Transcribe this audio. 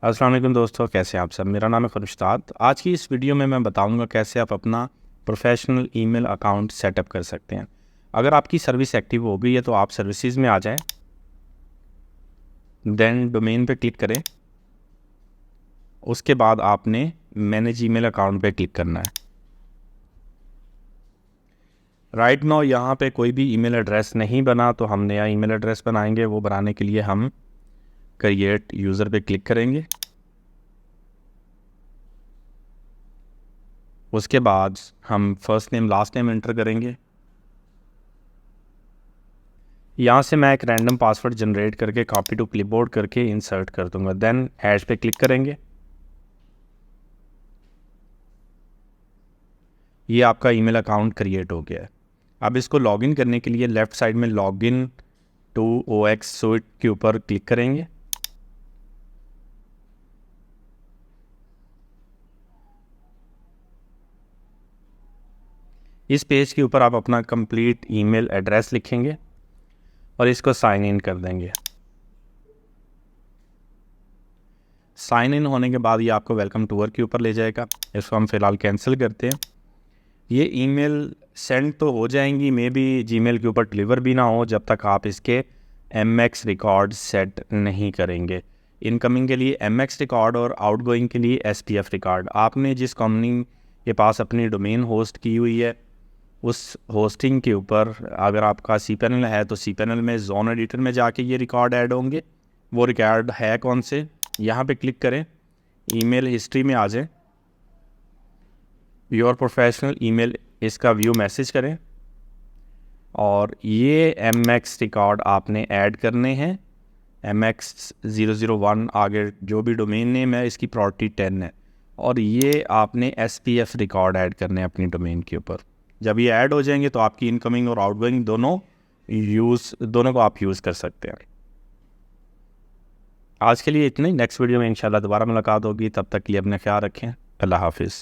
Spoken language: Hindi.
अस्सलाम वालेकुम दोस्तों, कैसे हैं आप सब। मेरा नाम है खुर्शीद। आज की इस वीडियो में मैं बताऊंगा कैसे आप अपना प्रोफेशनल ईमेल अकाउंट सेटअप कर सकते हैं। अगर आपकी सर्विस एक्टिव हो गई है तो आप सर्विसेज में आ जाएं, देन डोमेन पे क्लिक करें। उसके बाद आपने मैनेज ईमेल अकाउंट पे क्लिक करना है। राइट नाउ यहाँ पे कोई भी ईमेल एड्रेस नहीं बना तो हम नया ईमेल एड्रेस बनाएंगे। वो बनाने के लिए हम क्रिएट यूज़र पे क्लिक करेंगे। उसके बाद हम first name last name enter करेंगे। यहाँ से मैं एक रैंडम पासवर्ड जनरेट करके कॉपी टू क्लिपबोर्ड करके इंसर्ट कर दूंगा। देन हैश पे क्लिक करेंगे। ये आपका ईमेल अकाउंट क्रिएट हो गया है। अब इसको लॉगिन करने के लिए लेफ़्ट साइड में लॉगिन टू OX सूट के ऊपर क्लिक करेंगे। इस पेज के ऊपर आप अपना कंप्लीट ईमेल एड्रेस लिखेंगे और इसको साइन इन कर देंगे। साइन इन होने के बाद ये आपको वेलकम टूर के ऊपर ले जाएगा। इसको हम फ़िलहाल कैंसिल करते हैं। ये ईमेल सेंड तो हो जाएंगी, मे बी जीमेल के ऊपर डिलीवर भी ना हो जब तक आप इसके MX रिकॉर्ड सेट नहीं करेंगे। इनकमिंग के लिए MX रिकॉर्ड और आउटगोइंग के लिए SPF रिकॉर्ड। आपने जिस कंपनी के पास अपनी डोमेन होस्ट की हुई है उस होस्टिंग के ऊपर अगर आपका cPanel है तो cPanel में जोन एडिटर में जाके ये रिकॉर्ड ऐड होंगे। वो रिकॉर्ड है कौन से, यहाँ पे क्लिक करें, ईमेल हिस्ट्री में आ जाए, योर प्रोफेशनल ईमेल, इसका व्यू मैसेज करें और ये MX रिकॉर्ड आपने ऐड करने हैं। MX001 आगे जो भी डोमेन नेम है इसकी प्रायोरिटी 10 है और ये आपने SPF रिकॉर्ड ऐड करने हैं अपनी डोमेन के ऊपर। जब ये ऐड हो जाएंगे तो आपकी इनकमिंग और आउटगोइंग दोनों को आप यूज़ कर सकते हैं। आज के लिए इतना ही। नेक्स्ट वीडियो में इंशाल्लाह दोबारा मुलाकात होगी। तब तक के लिए अपना ख्याल रखें। अल्लाह हाफिज़।